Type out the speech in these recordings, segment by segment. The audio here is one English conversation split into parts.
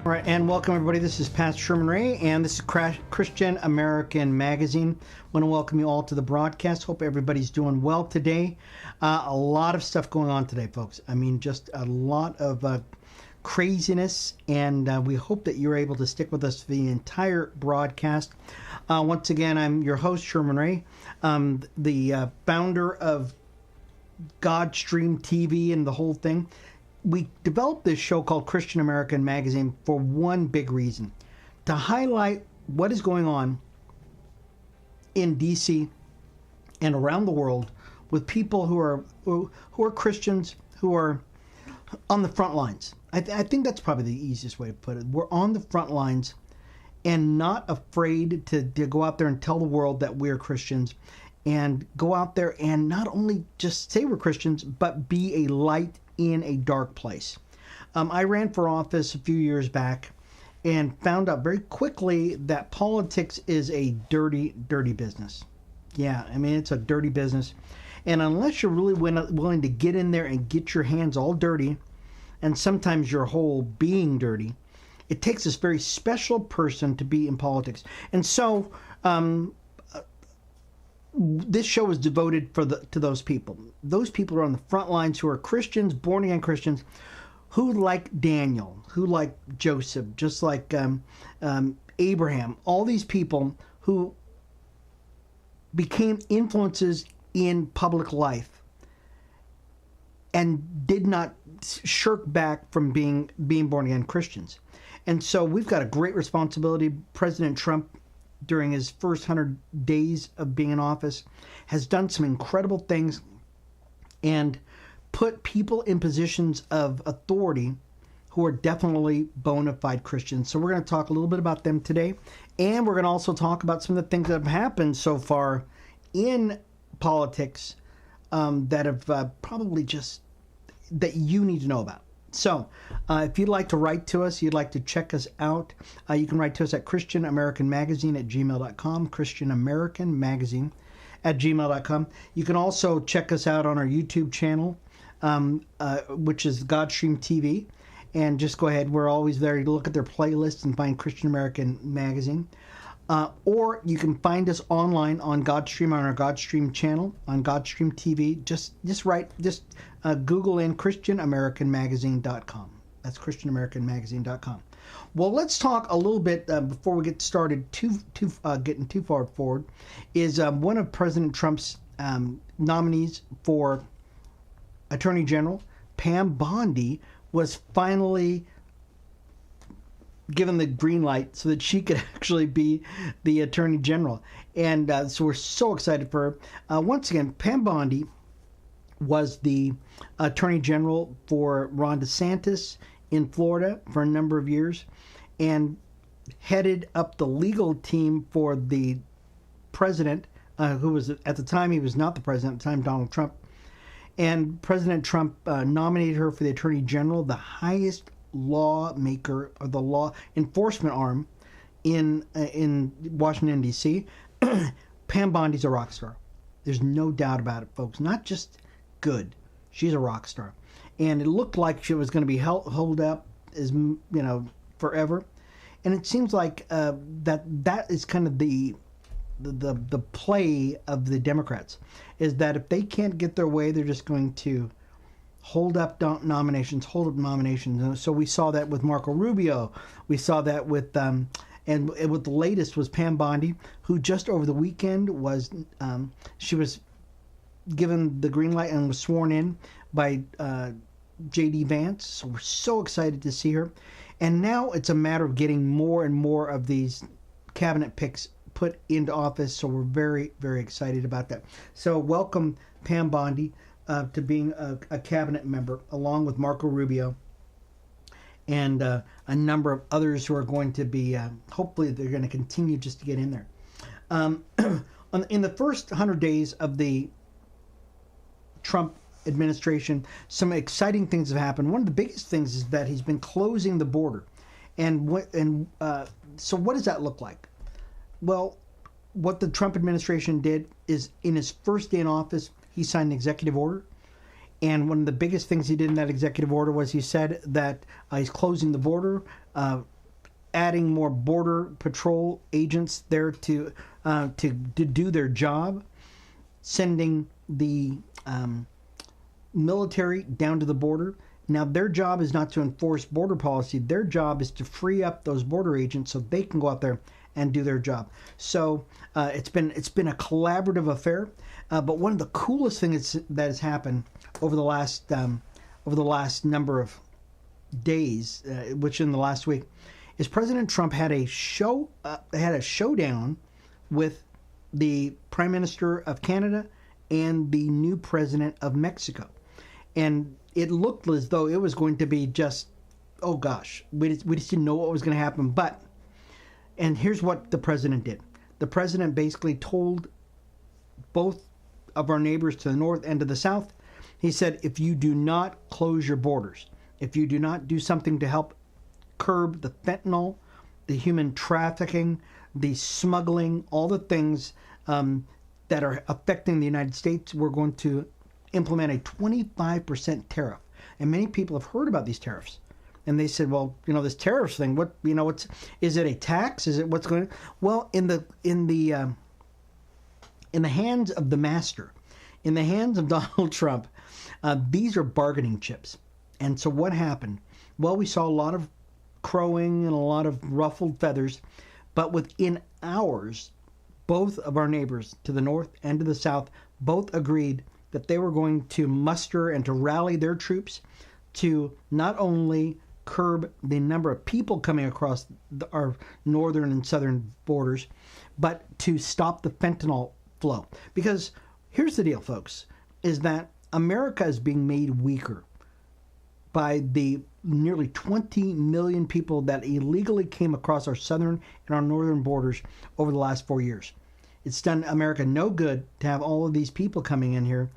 All right, and welcome everybody. This is Pastor Sherman Ray, and this is Christian American Magazine. I want to welcome you all to the broadcast. Hope everybody's doing well today. A lot of stuff going on today, folks. I mean, just a lot of craziness, and we hope that you're able to stick with us for the entire broadcast. Once again, I'm your host, Sherman Ray, the founder of Godstream TV and the whole thing. We developed this show called Christian American Magazine for one big reason: to highlight what is going on in DC and around the world with people who are Christians, who are on the front lines. I think that's probably the easiest way to put it. We're on the front lines and not afraid to go out there and tell the world that we're Christians, and go out there and not only just say we're Christians, but be a light in a dark place. I ran for office a few years back and found out very quickly that politics is a dirty, dirty business. Yeah, I mean, it's a dirty business. And unless you're really willing to get in there and get your hands all dirty, and sometimes your whole being dirty, it takes this very special person to be in politics. And so this show is devoted to those people. Those people are on the front lines, who are Christians, born again Christians, who like Daniel, who like Joseph, just like Abraham. All these people who became influences in public life and did not shirk back from being born again Christians. And so we've got a great responsibility. President Trump, during his first 100 days of being in office, has done some incredible things and put people in positions of authority who are definitely bona fide Christians. So we're going to talk a little bit about them today, and we're going to also talk about some of the things that have happened so far in politics that have probably just, that you need to know about. So, if you'd like to write to us, you'd like to check us out, you can write to us at christianamericanmagazine@gmail.com, christianamericanmagazine@gmail.com. You can also check us out on our YouTube channel, which is Godstream TV, and just go ahead. We're always there to look at their playlists and find Christian American Magazine. Or you can find us online on Godstream, on our Godstream channel, on Godstream TV. Just Google in ChristianAmericanMagazine.com. That's ChristianAmericanMagazine.com. Well, let's talk a little bit before we get started. Getting too far forward, is one of President Trump's nominees for Attorney General, Pam Bondi, was finally given the green light so that she could actually be the Attorney General. And so we're so excited for her. Once again, Pam Bondi was the Attorney General for Ron DeSantis in Florida for a number of years, and headed up the legal team for the president, who was, at the time, he was not the president at the time, Donald Trump. And President Trump nominated her for the Attorney General, the highest lawmaker, or the law enforcement arm in Washington, D.C. Pam Bondi's a rock star. There's no doubt about it, folks. Not just good. She's a rock star. And it looked like she was going to be held up as, forever. And it seems like that is kind of the play of the Democrats, is that if they can't get their way, they're just going to hold up nominations. And so we saw that with Marco Rubio. We saw that with, and with the latest was Pam Bondi, who just over the weekend was, she was given the green light and was sworn in by J.D. Vance. So we're so excited to see her. And now it's a matter of getting more and more of these cabinet picks put into office. So we're very, very excited about that. So welcome, Pam Bondi, to being a cabinet member, along with Marco Rubio and a number of others who are going to be, hopefully they're going to continue just to get in there. In the first 100 days of the Trump administration, some exciting things have happened. One of the biggest things is that he's been closing the border. So what does that look like? Well, what the Trump administration did is, in his first day in office, he signed an executive order. And one of the biggest things he did in that executive order was he said that he's closing the border adding more border patrol agents there to do their job, sending the military down to the border. Now, their job is not to enforce border policy. Their job is to free up those border agents so they can go out there and do their job. So it's been a collaborative affair. But one of the coolest things that has happened over the last number of days, which in the last week, is President Trump had a showdown with the Prime Minister of Canada and the new President of Mexico, and it looked as though it was going to be just, oh gosh, we just didn't know what was going to happen. And here's what the president did. The president basically told both of our neighbors to the north and to the south, he said, if you do not close your borders, if you do not do something to help curb the fentanyl, the human trafficking, the smuggling, all the things that are affecting the United States, we're going to implement a 25% tariff. And many people have heard about these tariffs. And they said, well, this tariffs thing, is it a tax? Is it what's going on? Well, in the hands of the master, in the hands of Donald Trump, these are bargaining chips. And so what happened? Well, we saw a lot of crowing and a lot of ruffled feathers, but within hours, both of our neighbors to the north and to the south both agreed that they were going to muster and to rally their troops to not only curb the number of people coming across our northern and southern borders, but to stop the fentanyl flow. Because here's the deal, folks, is that America is being made weaker by the nearly 20 million people that illegally came across our southern and our northern borders over the last 4 years. It's done America no good to have all of these people coming in here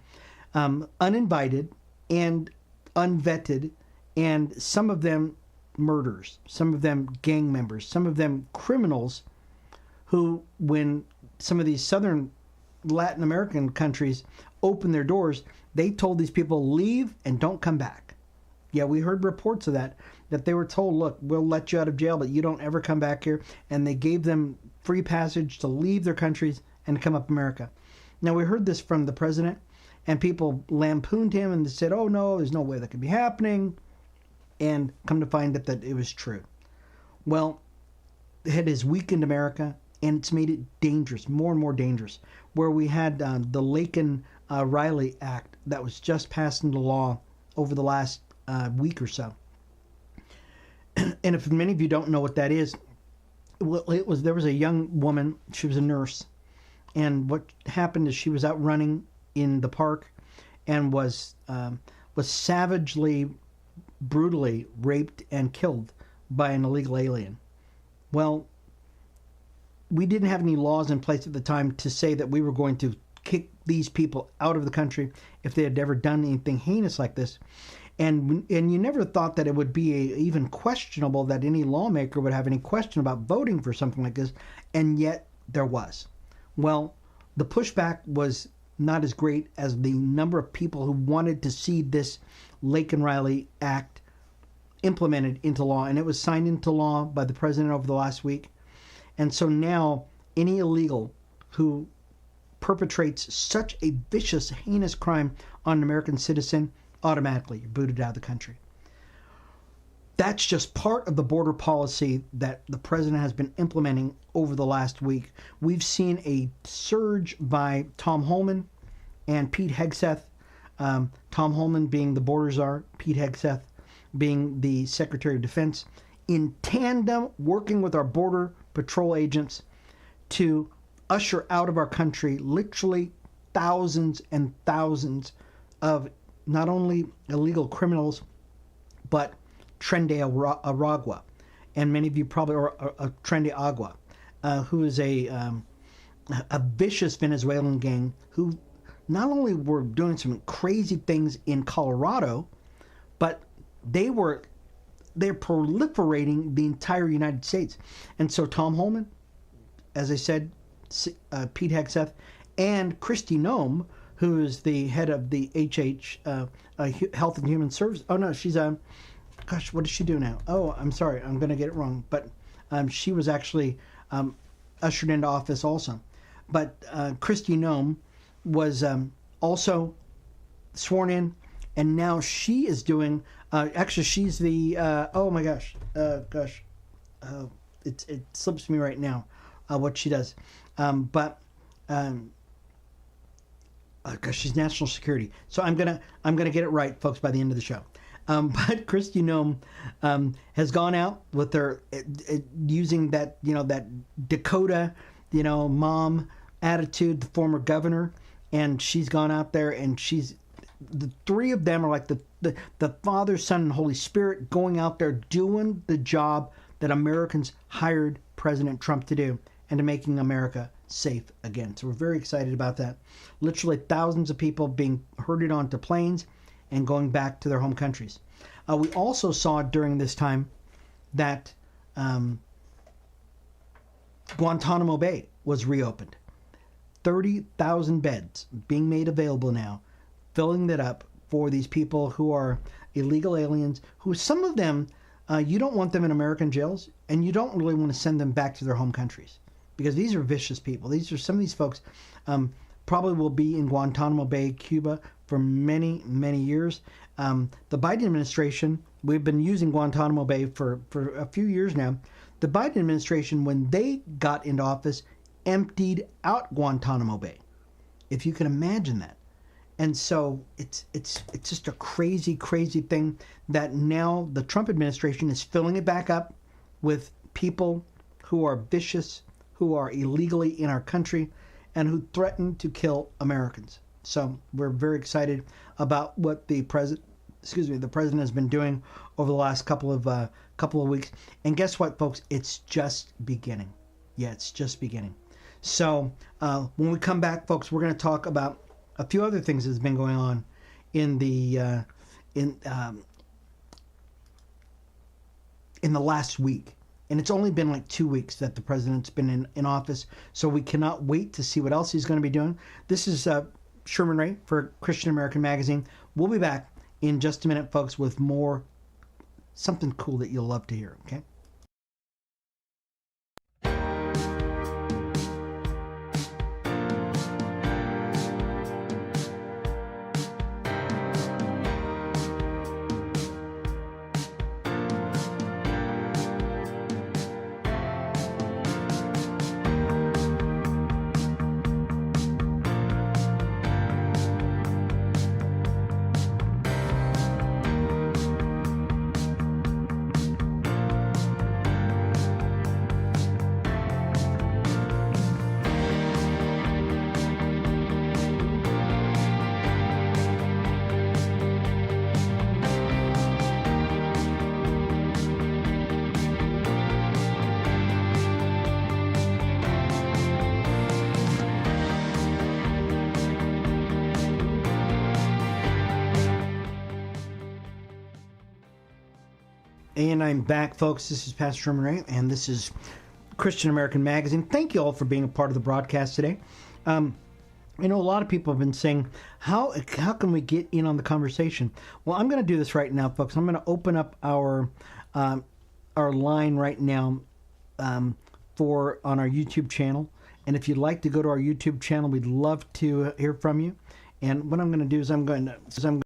uninvited and unvetted, and some of them murderers, some of them gang members, some of them criminals who, when some of these southern Latin American countries opened their doors, they told these people, leave and don't come back. Yeah, we heard reports of that they were told, look, we'll let you out of jail, but you don't ever come back here. And they gave them free passage to leave their countries and come up America. Now, we heard this from the president, and people lampooned him and said, oh, no, there's no way that could be happening. And come to find out that it was true. Well, it has weakened America, and it's made it dangerous, more and more dangerous, where we had the Laken-Riley Act that was just passed into law over the last week or so. And if many of you don't know what that is, there was a young woman, she was a nurse, and what happened is she was out running in the park and was savagely, brutally raped and killed by an illegal alien. Well, we didn't have any laws in place at the time to say that we were going to kick these people out of the country if they had ever done anything heinous like this. And you never thought that it would be even questionable that any lawmaker would have any question about voting for something like this, and yet there was. Well, the pushback was not as great as the number of people who wanted to see this Laken-Riley Act implemented into law, and it was signed into law by the president over the last week. And so now any illegal who perpetrates such a vicious, heinous crime on an American citizen, automatically you're booted out of the country. That's just part of the border policy that the president has been implementing over the last week. We've seen a surge by Tom Homan and Pete Hegseth. Tom Homan being the border czar, Pete Hegseth being the Secretary of Defense, in tandem working with our border patrol agents to usher out of our country literally thousands and thousands of not only illegal criminals, but Tren de Aragua, and many of you probably, or Tren de Agua, who is a vicious Venezuelan gang who not only were doing some crazy things in Colorado, but they're proliferating the entire United States. And so Tom Homan, as I said, Pete Hegseth, and Kristi Noem, who is the head of the Health and Human Services. Oh no, she's gosh, what does she do now? Oh, I'm sorry, I'm going to get it wrong. But She was actually ushered into office also. But Kristi Noem was also sworn in, and now she is doing. Actually, she's the. Oh my gosh, it slips me right now what she does, but. Gosh, she's national security. So I'm gonna get it right, folks, by the end of the show. But Kristi Noem has gone out with her using that that Dakota mom attitude, the former governor, and she's gone out there and the three of them are like the Father, Son, and Holy Spirit going out there doing the job that Americans hired President Trump to do and to making America safe again. So we're very excited about that. Literally thousands of people being herded onto planes and going back to their home countries. We also saw during this time that Guantanamo Bay was reopened. 30,000 beds being made available now, filling that up for these people who are illegal aliens, who some of them, you don't want them in American jails, and you don't really want to send them back to their home countries, because these are vicious people. Some of these folks probably will be in Guantanamo Bay, Cuba, for many, many years. The Biden administration, we've been using Guantanamo Bay for a few years now. The Biden administration, when they got into office, emptied out Guantanamo Bay, if you can imagine that. And so it's just a crazy, crazy thing that now the Trump administration is filling it back up with people who are vicious, who are illegally in our country, and who threaten to kill Americans. So we're very excited about what the president has been doing over the last couple of weeks. And guess what, folks? It's just beginning. Yeah, it's just beginning. So when we come back, folks, we're going to talk about a few other things that's been going on in the last week. And it's only been like 2 weeks that the president's been in office, so we cannot wait to see what else he's going to be doing. This is Sherman Ray for Christian American Magazine. We'll be back in just a minute, folks, with more, something cool that you'll love to hear, okay? And I'm back, folks. This is Pastor Sherman Ray, and this is Christian American Magazine. Thank you all for being a part of the broadcast today. I know a lot of people have been saying, how can we get in on the conversation? Well, I'm going to do this right now, folks. I'm going to open up our line right now on our YouTube channel. And if you'd like to go to our YouTube channel, we'd love to hear from you. And what I'm going to do is I'm going to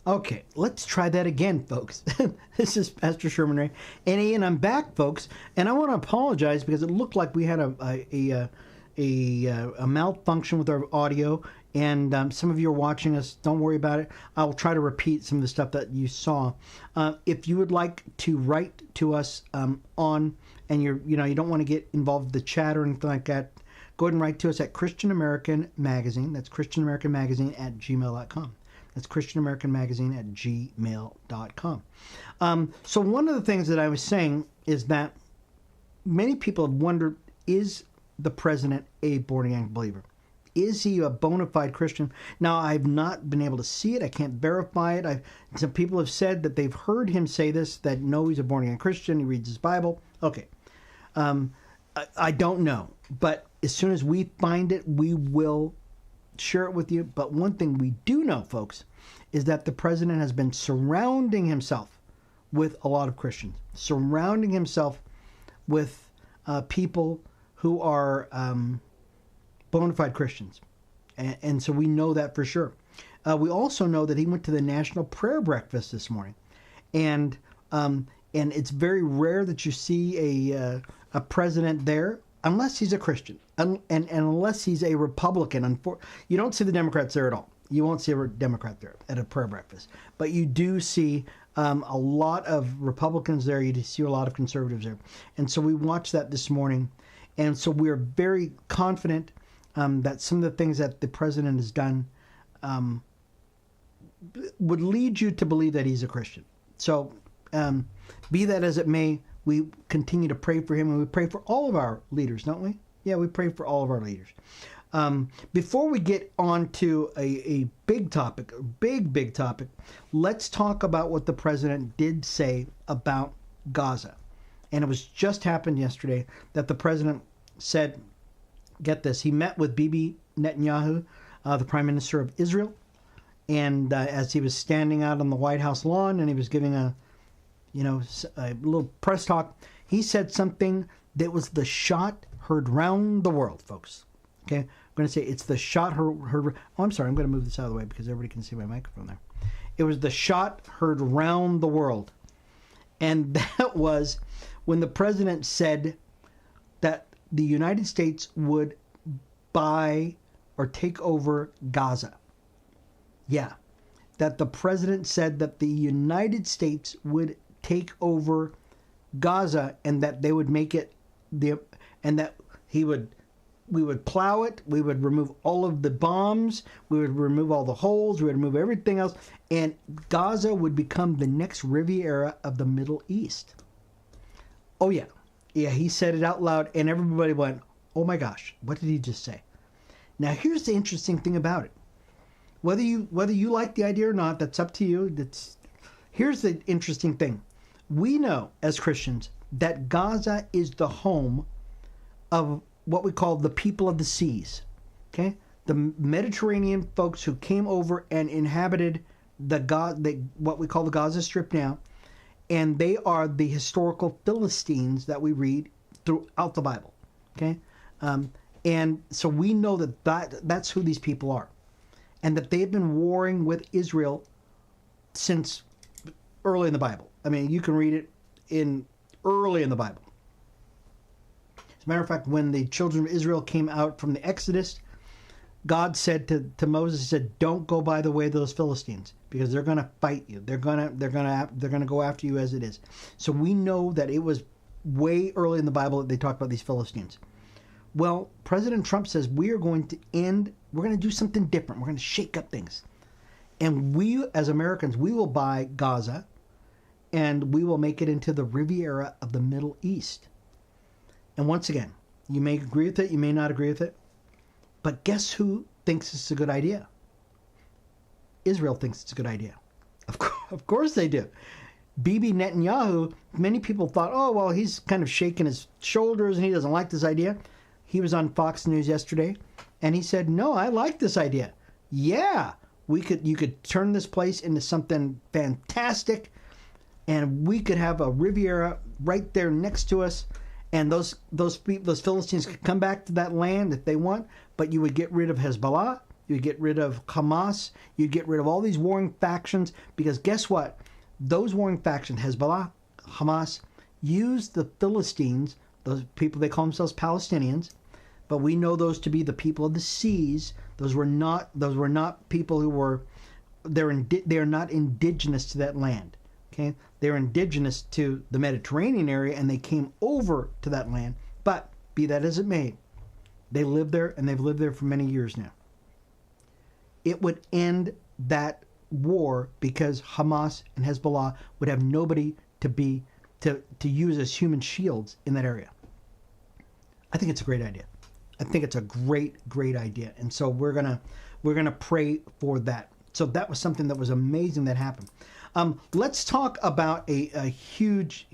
Okay, let's try that again, folks. This is Pastor Sherman Ray, and I'm back, folks. And I want to apologize because it looked like we had a malfunction with our audio. And some of you are watching us. Don't worry about it. I'll try to repeat some of the stuff that you saw. If you would like to write to us and you don't want to get involved with the chat or anything like that, go ahead and write to us at Christian American Magazine. That's Christian American Magazine at gmail.com. That's Christian American Magazine at gmail.com. So one of the things that I was saying is that many people have wondered, is the president a born-again believer? Is he a bona fide Christian? Now, I've not been able to see it. I can't verify it. Some people have said that they've heard him say this, that no, he's a born-again Christian. He reads his Bible. Okay. I don't know. But as soon as we find it, we will share it with you. But one thing we do know, folks, is that the president has been surrounding himself with a lot of Christians, surrounding himself with people who are bona fide Christians. And so we know that for sure. We also know that he went to the National Prayer Breakfast this morning. And it's very rare that you see a president there, unless he's a Christian, and unless he's a Republican. You don't see the Democrats there at all. You won't see a Democrat there at a prayer breakfast. But you do see a lot of Republicans there. You see a lot of conservatives there. And so we watched that this morning. And so we're very confident that some of the things that the president has done would lead you to believe that he's a Christian. So be that as it may, we continue to pray for him, and we pray for all of our leaders, don't we? Yeah, we pray for all of our leaders. Before we get on to a big topic, big topic, let's talk about what the president did say about Gaza. And it was just happened yesterday that the president said, get this, he met with Bibi Netanyahu, the prime minister of Israel, and as he was standing out on the White House lawn and he was giving a little press talk, he said something that was the shot heard round the world, folks. Okay, I'm going to say it's the shot heard. Oh, I'm sorry, I'm going to move this out of the way because everybody can see my microphone there. It was the shot heard round the world. And that was when the president said that the United States would buy or take over Gaza. Yeah, that the president said that the United States would take over Gaza and that they would make it and that we would plow it, we would remove all of the bombs, we would remove all the holes, we would remove everything else, and Gaza would become the next Riviera of the Middle East. Oh yeah, he said it out loud, and everybody went, oh my gosh, what did he just say? Now here's the interesting thing about it. Whether you like the idea or not, that's up to you. Here's the interesting thing. We know as Christians that Gaza is the home of what we call the people of the seas. Okay? The Mediterranean folks who came over and inhabited what we call the Gaza Strip now, and they are the historical Philistines that we read throughout the Bible. Okay? And so we know that's who these people are. And that they've been warring with Israel since early in the Bible. I mean, you can read it early in the Bible. As a matter of fact, when the children of Israel came out from the Exodus, God said to Moses, he said, don't go by the way of those Philistines, because they're going to fight you. They're going to go after you as it is. So we know that it was way early in the Bible that they talked about these Philistines. Well, President Trump says we're going to do something different. We're going to shake up things. And we, as Americans, we will buy Gaza and we will make it into the Riviera of the Middle East. And once again, you may agree with it, you may not agree with it, but guess who thinks it's a good idea? Israel thinks it's a good idea. Of course they do. Bibi Netanyahu, many people thought, oh, well, he's kind of shaking his shoulders and he doesn't like this idea. He was on Fox News yesterday, and he said, no, I like this idea. Yeah, you could turn this place into something fantastic, and we could have a Riviera right there next to us, and those Philistines could come back to that land if they want, but you would get rid of Hezbollah, you'd get rid of Hamas, you'd get rid of all these warring factions, because guess what? Those warring factions, Hezbollah, Hamas, used the Philistines, those people, they call themselves Palestinians, but we know those to be the people of the seas. Those were not people who were, they are not indigenous to that land. Okay, they're indigenous to the Mediterranean area, and they came over to that land. But be that as it may, they live there, and they've lived there for many years now. It would end that war because Hamas and Hezbollah would have nobody to use as human shields in that area. I think it's a great idea. I think it's a great idea, and so we're gonna pray for that. So that was something that was amazing that happened. Let's talk about a huge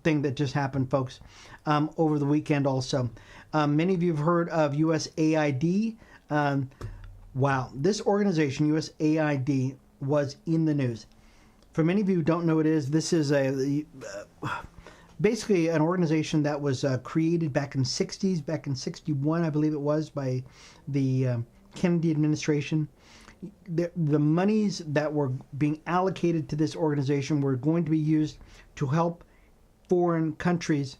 thing that just happened, folks, over the weekend. Also, many of you have heard of USAID. Wow, this organization USAID was in the news. For many of you who don't know what it is, this is basically an organization that was created back in the 60s, back in 61, I believe it was, by the Kennedy administration. The monies that were being allocated to this organization were going to be used to help foreign countries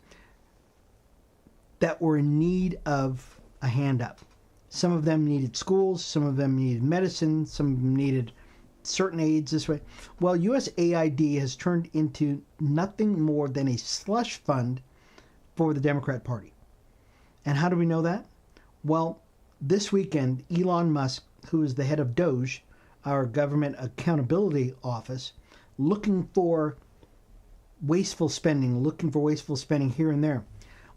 that were in need of a hand up. Some of them needed schools, some of them needed medicine, some of them needed certain aids this way. Well, USAID has turned into nothing more than a slush fund for the Democrat Party. And how do we know that? Well, this weekend, Elon Musk, who is the head of DOGE, our Government Accountability Office, looking for wasteful spending here and there.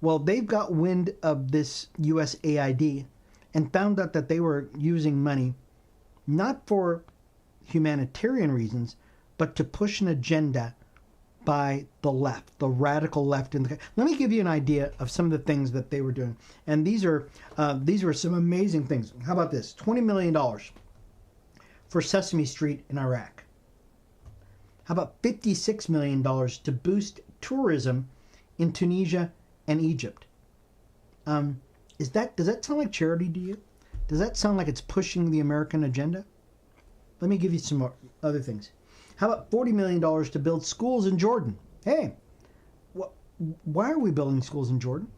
Well, they've got wind of this USAID and found out that they were using money not for humanitarian reasons, but to push an agenda by the left, the radical left. Let me give you an idea of some of the things that they were doing. And these were some amazing things. How about this? $20 million for Sesame Street in Iraq. How about $56 million to boost tourism in Tunisia and Egypt? Does that sound like charity to you? Does that sound like it's pushing the American agenda? Let me give you some more other things. How about $40 million to build schools in Jordan? Hey, why are we building schools in Jordan?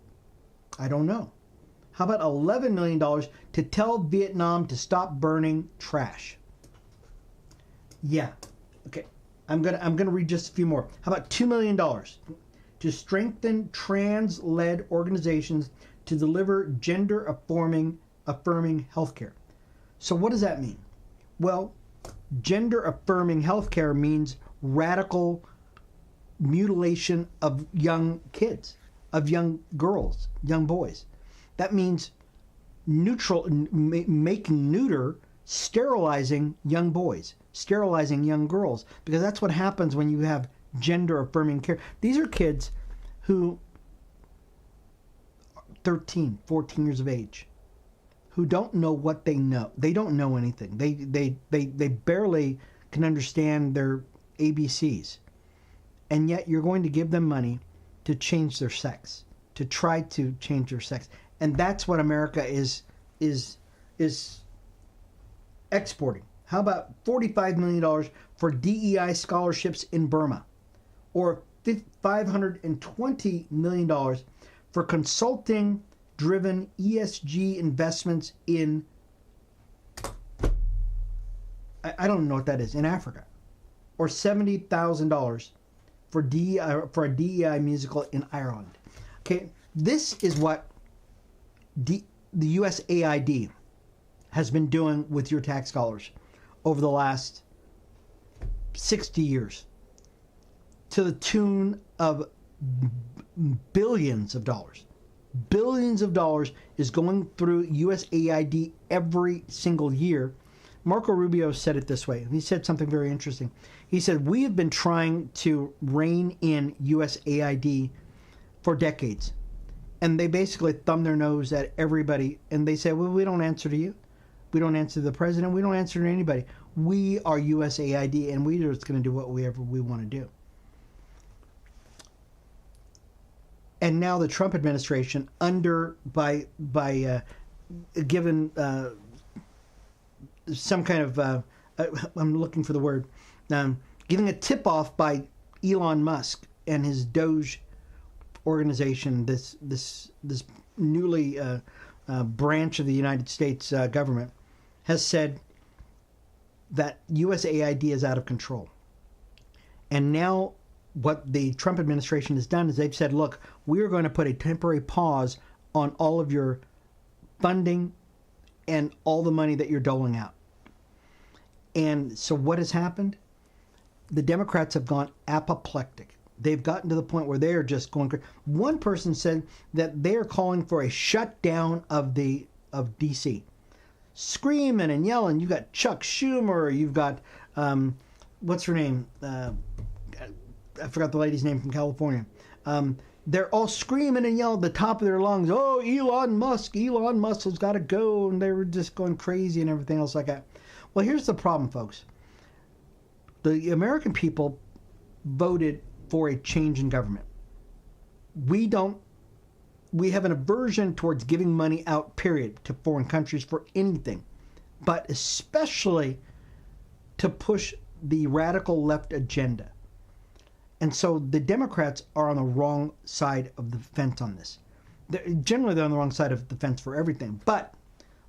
I don't know. How about $11 million to tell Vietnam to stop burning trash? Yeah. Okay. I'm gonna read just a few more. How about $2 million to strengthen trans-led organizations to deliver gender-affirming healthcare? So what does that mean? Well, gender-affirming healthcare means radical mutilation of young kids, of young girls, young boys. That means making neuter, sterilizing young boys, sterilizing young girls, because that's what happens when you have gender-affirming care. These are kids who are 13, 14 years of age, who don't know what they know. They don't know anything. They barely can understand their ABCs. And yet you're going to give them money to change their sex, to try to change their sex. And that's what America is exporting. How about $45 million for DEI scholarships in Burma? Or $520 million for consulting-driven ESG investments in, I don't know what that is, in Africa. Or $70,000 for a DEI musical in Ireland. Okay, this is what the USAID has been doing with your tax dollars over the last 60 years, to the tune of billions of dollars. Billions of dollars is going through USAID every single year. Marco Rubio said it this way. He said something very interesting. He said, we have been trying to rein in USAID for decades. And they basically thumb their nose at everybody. And they say, well, we don't answer to you. We don't answer to the president. We don't answer to anybody. We are USAID, and we're just going to do whatever we want to do. And now the Trump administration, given some kind of I'm looking for the word, giving a tip off by Elon Musk and his Doge organization, this newly branch of the United States government, has said that USAID is out of control. And now what the Trump administration has done is they've said, look, we are going to put a temporary pause on all of your funding and all the money that you're doling out. And so what has happened? The Democrats have gone apoplectic. They've gotten to the point where they are just going crazy. One person said that they are calling for a shutdown of D.C. Screaming and yelling. You've got Chuck Schumer. You've got, what's her name? I forgot the lady's name from California. They're all screaming and yelling at the top of their lungs, oh, Elon Musk has got to go. And they were just going crazy and everything else like that. Well, here's the problem, folks. The American people voted for a change in government. We have an aversion towards giving money out, period, to foreign countries for anything, but especially to push the radical left agenda. And so the Democrats are on the wrong side of the fence on this. Generally, they're on the wrong side of the fence for everything. But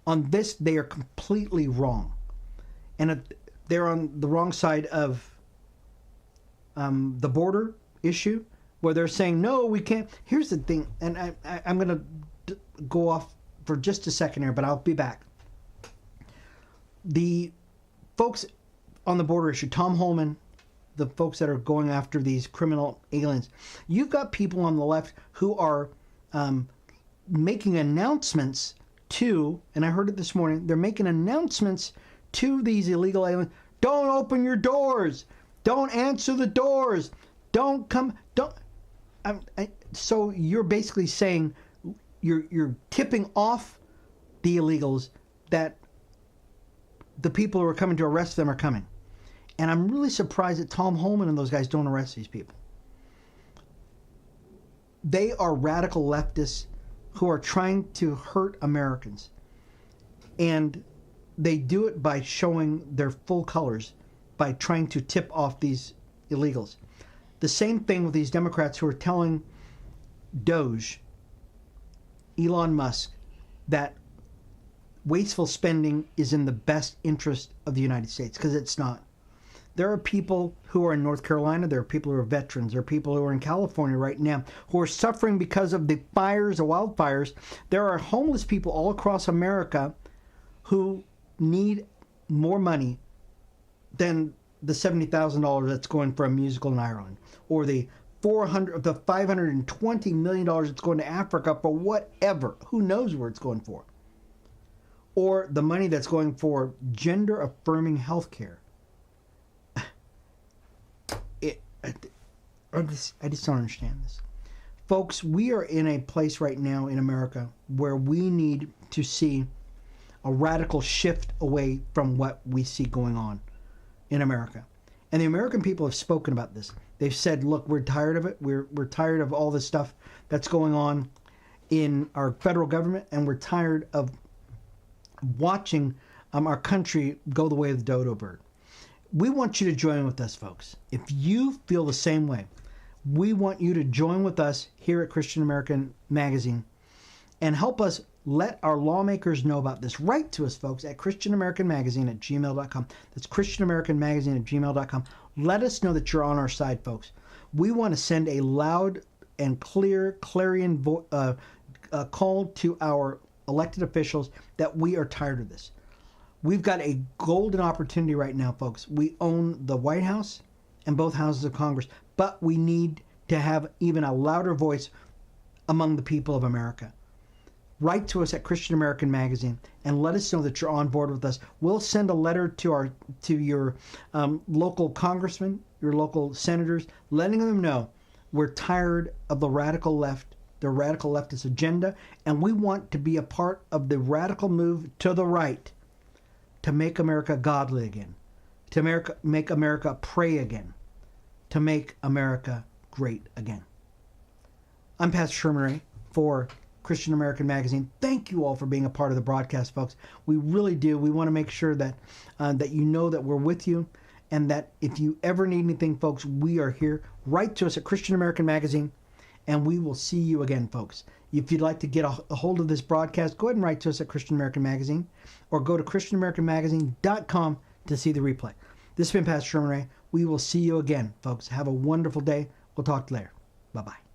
on this, they are completely wrong. And they're on the wrong side of the border issue, where they're saying, no, we can't. Here's the thing, and I'm going to go off for just a second here, but I'll be back. The folks on the border issue, Tom Holman, the folks that are going after these criminal aliens, you've got people on the left who are making announcements to, and I heard it this morning, they're making announcements to these illegal aliens. Don't open your doors. Don't answer the doors. Don't come. Don't. So you're basically saying you're tipping off the illegals that the people who are coming to arrest them are coming. And I'm really surprised that Tom Holman and those guys don't arrest these people. They are radical leftists who are trying to hurt Americans. And they do it by showing their full colors, by trying to tip off these illegals. The same thing with these Democrats who are telling Doge, Elon Musk, that wasteful spending is in the best interest of the United States, because it's not. There are people who are in North Carolina, there are people who are veterans, there are people who are in California right now who are suffering because of the fires, the wildfires. There are homeless people all across America who need more money than the $70,000 that's going for a musical in Ireland, or the $520 million that's going to Africa for whatever. Who knows where it's going for? Or the money that's going for gender-affirming health care. I just don't understand this. Folks, we are in a place right now in America where we need to see a radical shift away from what we see going on in America. And the American people have spoken about this. They've said, look, we're tired of it. We're tired of all this stuff that's going on in our federal government, and we're tired of watching our country go the way of the dodo bird. We want you to join with us, folks. If you feel the same way, we want you to join with us here at Christian American Magazine and help us let our lawmakers know about this. Write to us, folks, at christianamericanmagazine@gmail.com. That's christianamericanmagazine@gmail.com. Let us know that you're on our side, folks. We want to send a loud and clear clarion call to our elected officials that we are tired of this. We've got a golden opportunity right now, folks. We own the White House and both houses of Congress, but we need to have even a louder voice among the people of America. Write to us at Christian American Magazine and let us know that you're on board with us. We'll send a letter to your local congressmen, your local senators, letting them know we're tired of the radical left, the radical leftist agenda, and we want to be a part of the radical move to the right to make America godly again, to make America pray again, to make America great again. I'm Pastor Sherman Ray for Christian American Magazine. Thank you all for being a part of the broadcast, folks. We really do. We want to make sure that that you know that we're with you, and that if you ever need anything, folks, we are here. Write to us at Christian American Magazine, and we will see you again, folks. If you'd like to get a hold of this broadcast, go ahead and write to us at Christian American Magazine, or go to ChristianAmericanMagazine.com to see the replay. This has been Pastor Sherman Ray. We will see you again, folks. Have a wonderful day. We'll talk later. Bye-bye.